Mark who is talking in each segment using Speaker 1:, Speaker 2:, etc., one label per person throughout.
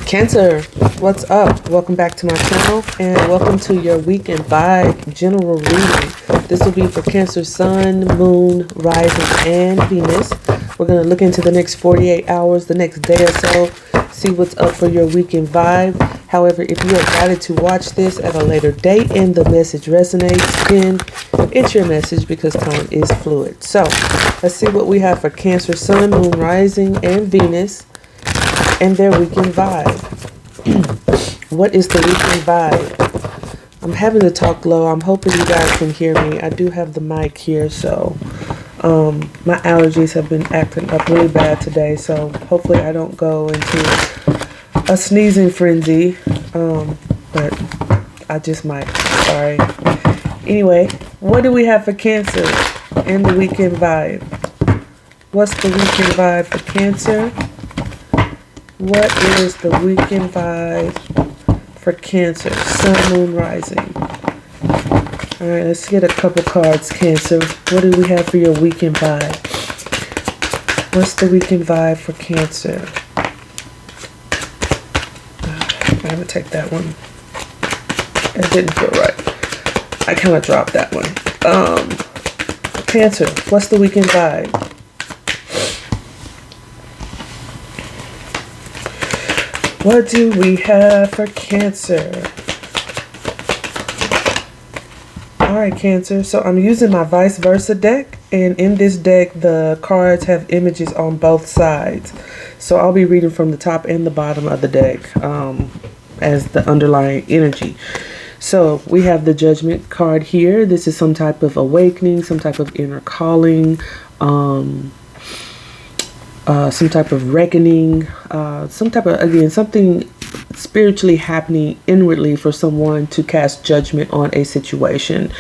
Speaker 1: Cancer, what's up? Welcome back to my channel and welcome to your weekend vibe general reading. This will be for Cancer Sun, Moon, Rising, and Venus. We're going to look into the next 48 hours, the next day or so, see what's up for your weekend vibe. However, if you are guided to watch this at a later date and the message resonates, then it's your message because time is fluid. So let's see what we have for Cancer Sun, Moon, Rising, and Venus and their weekend vibe. What is the weekend vibe? I'm having to talk low. I'm hoping you guys can hear me. I do have the mic here, so my allergies have been acting up really bad today, so hopefully I don't go into a sneezing frenzy, but I just might. Sorry. Anyway, what do we have for Cancer in the weekend vibe? What's the weekend vibe for Cancer? What is the weekend vibe for Cancer, Sun, Moon, Rising? All right, let's get a couple cards, Cancer. What do we have for your weekend vibe? What's the weekend vibe for Cancer? I'm going to take that one. It didn't feel right. I kind of dropped that one. Cancer, what's the weekend vibe? What do we have for Cancer? Alright, Cancer. So I'm using my ViceVersa deck. And in this deck, the cards have images on both sides. So I'll be reading from the top and the bottom of the deck as the underlying energy. So we have the Judgment card here. This is some type of awakening, some type of inner calling, some type of reckoning, some type of, again, something spiritually happening inwardly for someone to cast judgment on a situation.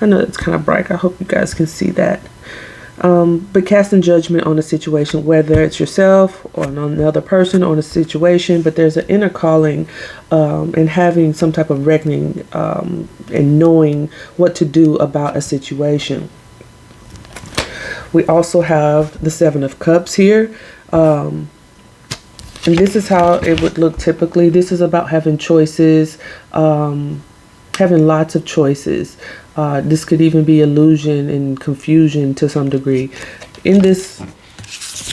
Speaker 1: I know it's kind of bright. I hope you guys can see that. But casting judgment on a situation, whether it's yourself or on another person or on a situation, but there's an inner calling and having some type of reckoning and knowing what to do about a situation. We also have the Seven of Cups here. And this is how it would look typically. This is about having choices, having lots of choices. This could even be illusion and confusion to some degree. In this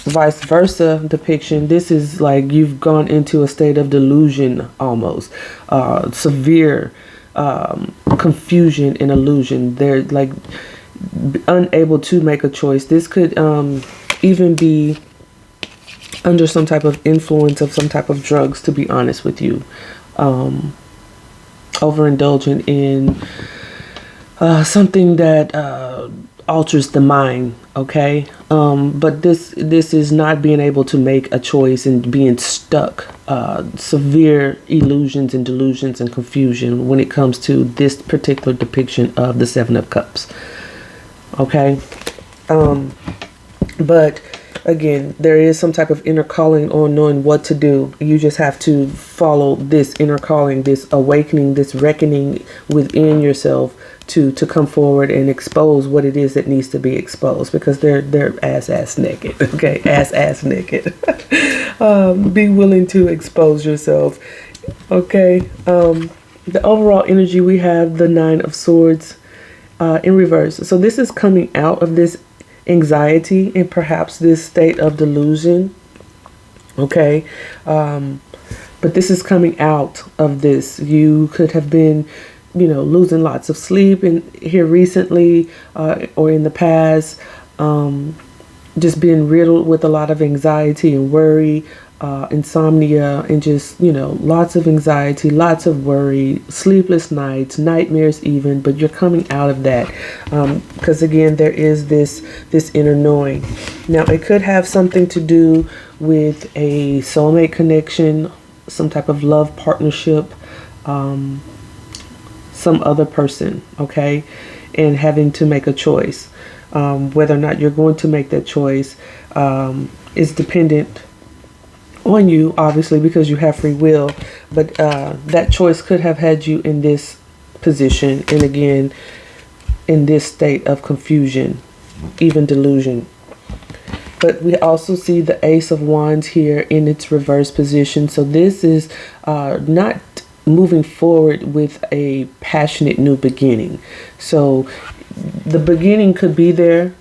Speaker 1: vice versa depiction, this is like you've gone into a state of delusion almost. Severe confusion and illusion. They're like unable to make a choice. This could even be under some type of influence of some type of drugs, to be honest with you. Overindulgent in something that alters the mind, okay? But this is not being able to make a choice and being stuck. Severe illusions and delusions and confusion when it comes to this particular depiction of the Seven of Cups. Okay, but again, there is some type of inner calling on knowing what to do. You just have to follow this inner calling, this awakening, this reckoning within yourself to come forward and expose what it is that needs to be exposed, because they're ass naked. Okay, ass naked. Be willing to expose yourself. Okay, the overall energy, we have the Nine of Swords in reverse. So this is coming out of this anxiety and perhaps this state of delusion. Okay. But this is coming out of this. You could have been, losing lots of sleep here recently or in the past. Just being riddled with a lot of anxiety and worry, insomnia, and just, lots of anxiety, lots of worry, sleepless nights, nightmares even, but you're coming out of that because again, there is this inner knowing. Now, it could have something to do with a soulmate connection, some type of love partnership, some other person, okay, and having to make a choice. Whether or not you're going to make that choice is dependent on you, obviously, because you have free will, but that choice could have had you in this position, and again, in this state of confusion, even delusion. But we also see the Ace of Wands here in its reverse position. So this is not moving forward with a passionate new beginning. So the beginning could be there.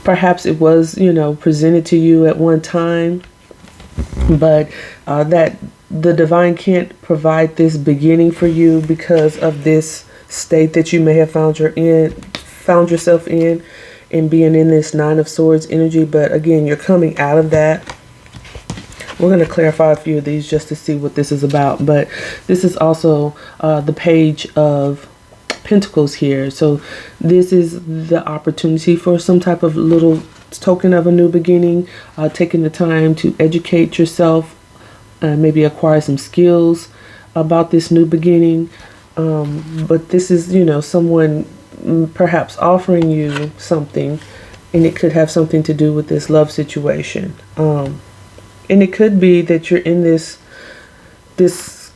Speaker 1: Perhaps it was, you know, presented to you at one time, but that the divine can't provide this beginning for you because of this state that you may have found yourself in being in this Nine of Swords energy. But again, you're coming out of that. We're going to clarify a few of these just to see what this is about. But this is also the Page of Pentacles here. So this is the opportunity for some type of little token of a new beginning, taking the time to educate yourself, maybe acquire some skills about this new beginning. But this is, you know, someone perhaps offering you something, and it could have something to do with this love situation. And it could be that you're in this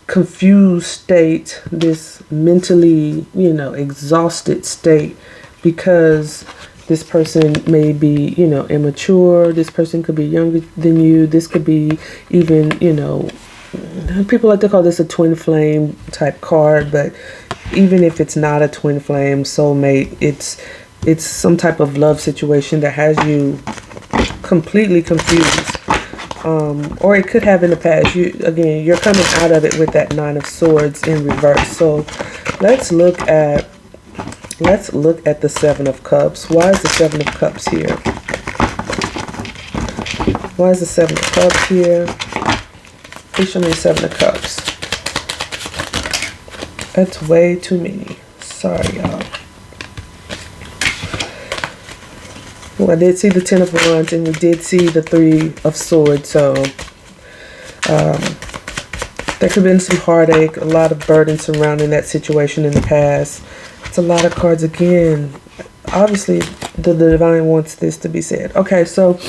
Speaker 1: confused state, this mentally, you know, exhausted state, because this person may be, you know, immature. This person could be younger than you. This could be even, you know, people like to call this a twin flame type card, but even if it's not a twin flame, soulmate, it's some type of love situation that has you completely confused. Or it could have in the past. You're coming out of it with that Nine of Swords in reverse. So let's look at the Seven of Cups. Why is the Seven of Cups here? Why is the Seven of Cups here? Please show me the Seven of Cups. That's way too many. Sorry, y'all. Well, I did see the Ten of Wands, and we did see the Three of Swords. So there could have been some heartache, a lot of burden surrounding that situation in the past. It's a lot of cards again. Obviously, the divine wants this to be said. Okay, so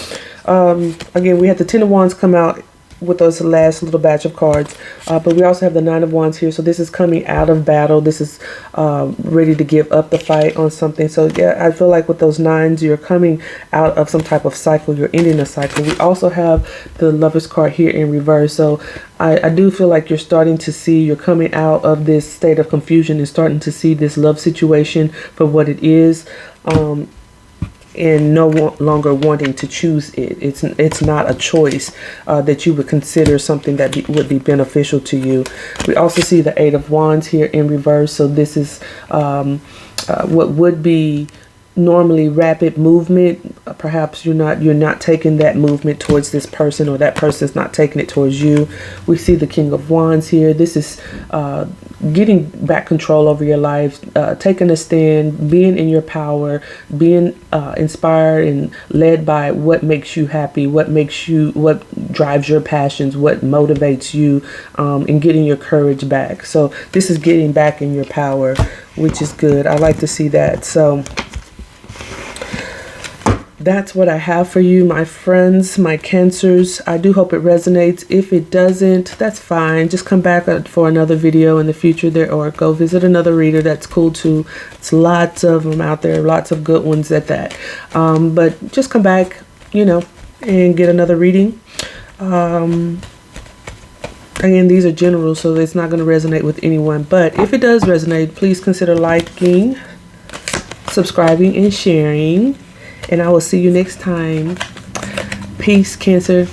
Speaker 1: again, we had the Ten of Wands come out with us last little batch of cards, but we also have the Nine of Wands here. So this is coming out of battle. This is ready to give up the fight on something. So yeah, I feel like with those nines, you're coming out of some type of cycle. You're ending a cycle. We also have the Lovers card here in reverse. So I do feel like you're starting to see, you're coming out of this state of confusion and starting to see this love situation for what it is. And no longer wanting to choose it. It's not a choice that you would consider something that would be beneficial to you. We also see the Eight of Wands here in reverse. So this is what would be normally rapid movement. Perhaps you're not taking that movement towards this person, or that person's not taking it towards you. We see the King of Wands here. This is getting back control over your life, taking a stand, being in your power, being inspired and led by what makes you happy, what drives your passions, what motivates you, and getting your courage back. So this is getting back in your power, which is good. I like to see that. So that's what I have for you, my friends, my Cancers. I do hope it resonates. If it doesn't, that's fine. Just come back for another video in the future there, or go visit another reader. That's cool too. It's lots of them out there, lots of good ones at that. But just come back, you know, and get another reading. Again, these are general, so it's not going to resonate with anyone. But if it does resonate, please consider liking, subscribing, and sharing. And I will see you next time. Peace, Cancer.